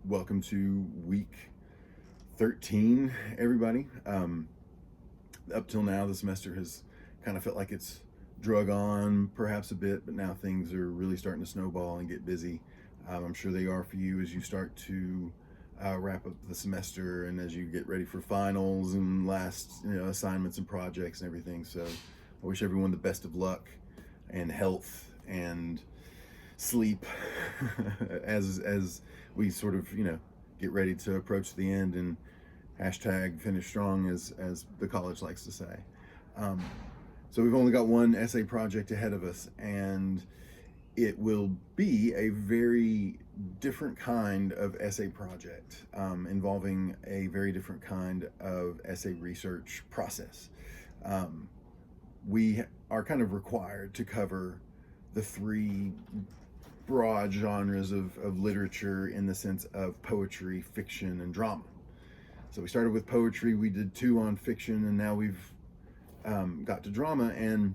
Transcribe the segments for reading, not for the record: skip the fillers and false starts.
Welcome to week 13, everybody. Up till now, the semester has kind of felt like it's drug on perhaps a bit, but now things are really starting to snowball and get busy. I'm sure they are for you as you start to wrap up the semester and as you get ready for finals and last assignments and projects and everything. So I wish everyone the best of luck and health and sleep as we sort of get ready to approach the end and hashtag finish strong, as the college likes to say. So we've only got one essay project ahead of us, and it will be a very different kind of essay project, involving a very different kind of essay research process. We are kind of required to cover the three broad genres of literature in the sense of poetry, fiction, and drama. So we started with poetry, we did 2 on fiction, and now we've got to drama. And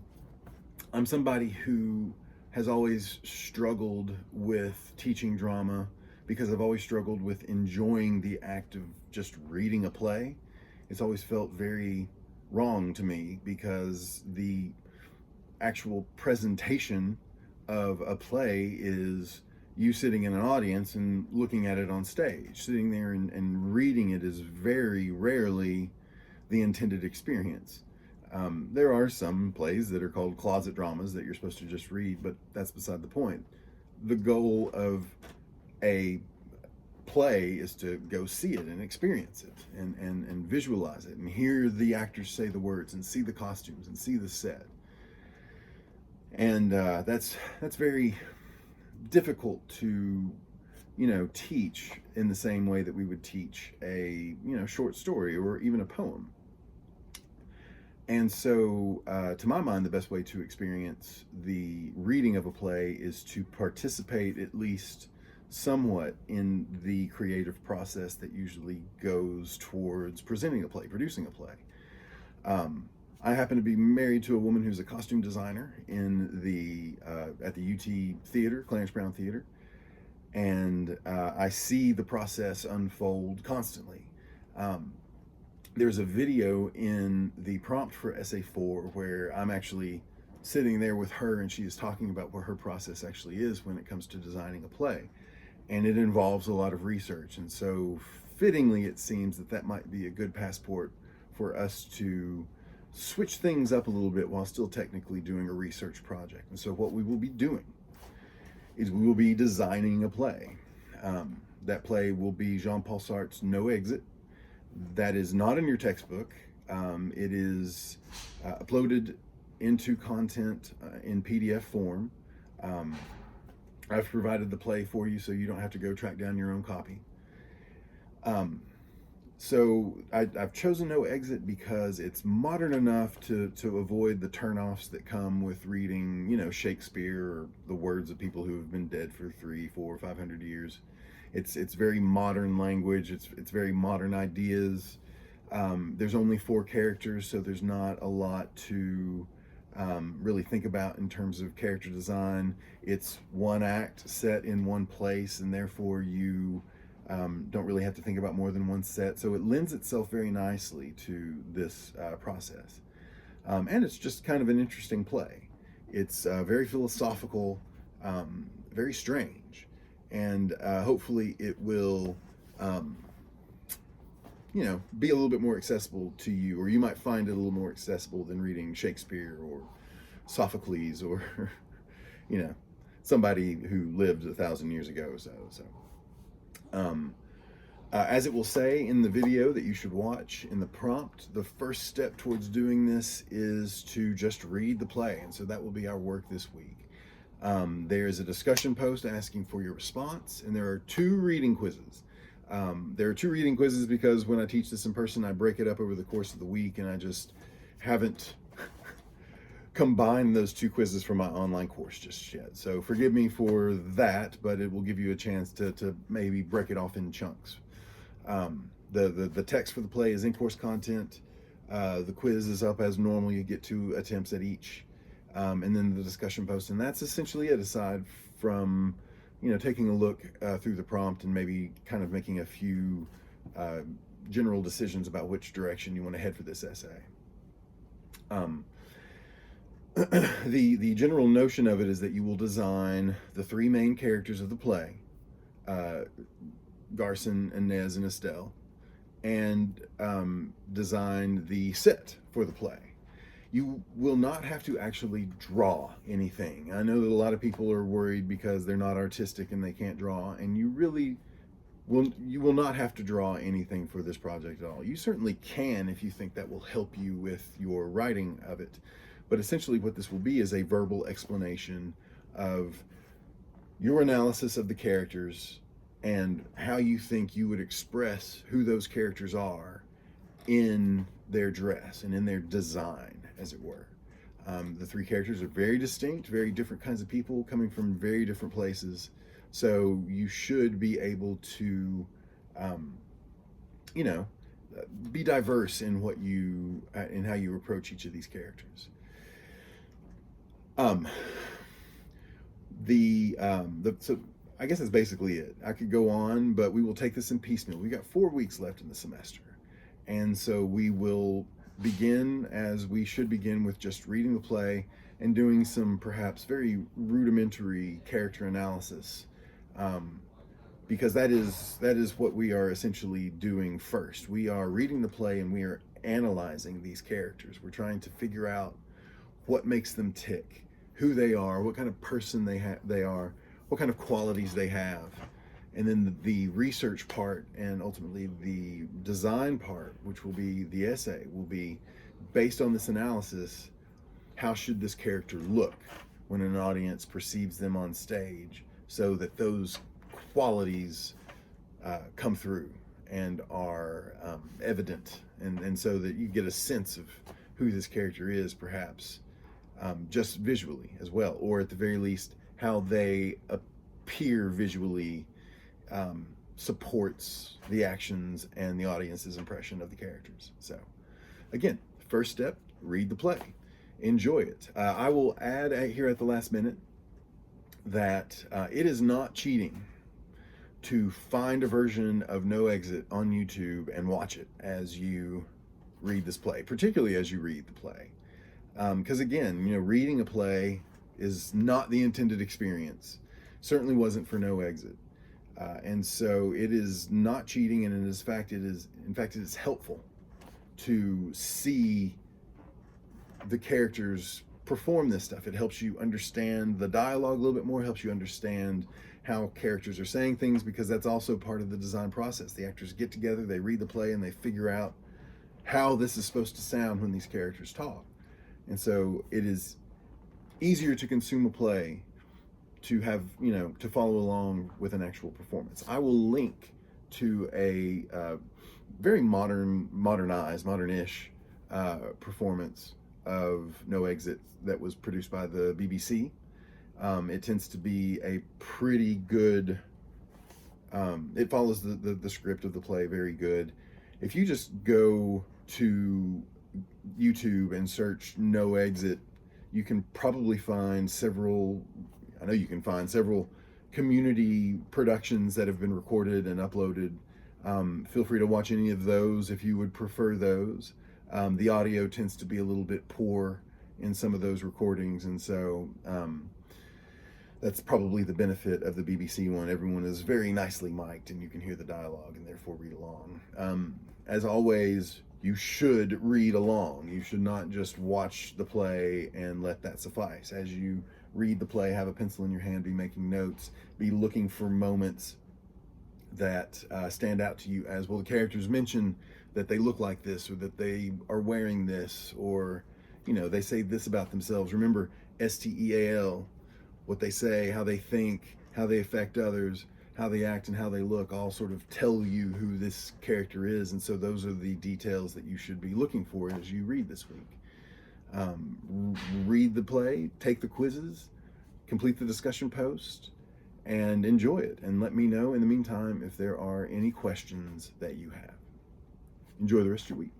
I'm somebody who has always struggled with teaching drama because I've always struggled with enjoying the act of just reading a play. It's always felt very wrong to me because the actual presentation of a play is you sitting in an audience and looking at it on stage. Sitting there and reading it is very rarely the intended experience. There are some plays that are called closet dramas that you're supposed to just read, but that's beside the point. The goal of a play is to go see it and experience it and visualize it and hear the actors say the words and see the costumes and see the set. And that's very difficult to teach in the same way that we would teach a short story or even a poem. And so to my mind, the best way to experience the reading of a play is to participate at least somewhat in the creative process that usually goes towards presenting a play, producing a play. I happen to be married to a woman who's a costume designer in the at the UT Theater, Clarence Brown Theater, and I see the process unfold constantly. There's a video in the prompt for Essay 4 where I'm actually sitting there with her, and she is talking about what her process actually is when it comes to designing a play, and it involves a lot of research. And so, fittingly, it seems that that might be a good passport for us to switch things up a little bit while still technically doing a research project. And so what we will be doing is we will be designing a play. That play will be Jean-Paul Sartre's No Exit. That is not in your textbook. It is uploaded into content in PDF form. I've provided the play for you so you don't have to go track down your own copy. So I've chosen No Exit because it's modern enough to avoid the turnoffs that come with reading, Shakespeare or the words of people who have been dead for 300, 400, 500 years. It's very modern language. It's very modern ideas. There's only 4 characters, so there's not a lot to really think about in terms of character design. It's one act set in one place, and therefore you don't really have to think about more than one set. So it lends itself very nicely to this process. And it's just kind of an interesting play. It's very philosophical, very strange, and hopefully it will be a little bit more accessible to you, or you might find it a little more accessible than reading Shakespeare or Sophocles or somebody who lived 1,000 years ago or so. As it will say in the video that you should watch in the prompt, the first step towards doing this is to just read the play. And so that will be our work this week. There's a discussion post asking for your response, and there are 2 reading quizzes. There are 2 reading quizzes because when I teach this in person, I break it up over the course of the week, and I just haven't combined those 2 quizzes for my online course just yet. So forgive me for that, but it will give you a chance to maybe break it off in chunks. The text for the play is in-course content. The quiz is up as normal. You get 2 attempts at each. And then the discussion post. And that's essentially it, aside from taking a look through the prompt and maybe kind of making a few uh, general decisions about which direction you want to head for this essay. The general notion of it is that you will design the three main characters of the play, uh, Garson, Inez, and Estelle, and design the set for the play. You will not have to actually draw anything. I know that a lot of people are worried because they're not artistic and they can't draw, and you will not have to draw anything for this project at all. You certainly can if you think that will help you with your writing of it. But essentially what this will be is a verbal explanation of your analysis of the characters and how you think you would express who those characters are in their dress and in their design, as it were. The three characters are very distinct, very different kinds of people coming from very different places. So you should be able to, be diverse in in how you approach each of these characters. So I guess that's basically it. I could go on, but we will take this in piecemeal. We got 4 weeks left in the semester. And so we will begin as we should begin with just reading the play and doing some perhaps very rudimentary character analysis. Because that is what we are essentially doing first. We are reading the play and we are analyzing these characters. We're trying to figure out what makes them tick, who they are, what kind of person they are, what kind of qualities they have. And then the research part and ultimately the design part, which will be the essay, will be based on this analysis. How should this character look when an audience perceives them on stage so that those qualities come through and are evident, and so that you get a sense of who this character is, perhaps just visually as well, or at the very least how they appear visually supports the actions and the audience's impression of the characters. So again, first step, read the play, enjoy it. I will add here at the last minute that it is not cheating to find a version of No Exit on YouTube and watch it as you read this play, particularly as you read the play. Because again, reading a play is not the intended experience. Certainly wasn't for No Exit. And so it is not cheating, and in fact it is helpful to see the characters perform this stuff. It helps you understand the dialogue a little bit more, helps you understand how characters are saying things, because that's also part of the design process. The actors get together, they read the play, and they figure out how this is supposed to sound when these characters talk. And so it is easier to consume a play to have, to follow along with an actual performance. I will link to a very modernish performance of No Exit that was produced by the BBC. It tends to be a pretty good, it follows the script of the play very good. If you just go to YouTube and search No Exit, you can probably find several community productions that have been recorded and uploaded. Feel free to watch any of those if you would prefer those. The audio tends to be a little bit poor in some of those recordings, and so that's probably the benefit of the BBC one. Everyone is very nicely mic'd and you can hear the dialogue and therefore read along. As always, you should read along. You should not just watch the play and let that suffice. As you read the play, have a pencil in your hand, be making notes, be looking for moments that stand out to you as, well, the characters mention that they look like this, or that they are wearing this, or they say this about themselves. Remember, STEAL, what they say, how they think, how they affect others, how they act, and how they look all sort of tell you who this character is. And so those are the details that you should be looking for as you read this week. Read the play, take the quizzes, complete the discussion post, and enjoy it. And let me know in the meantime if there are any questions that you have. Enjoy the rest of your week.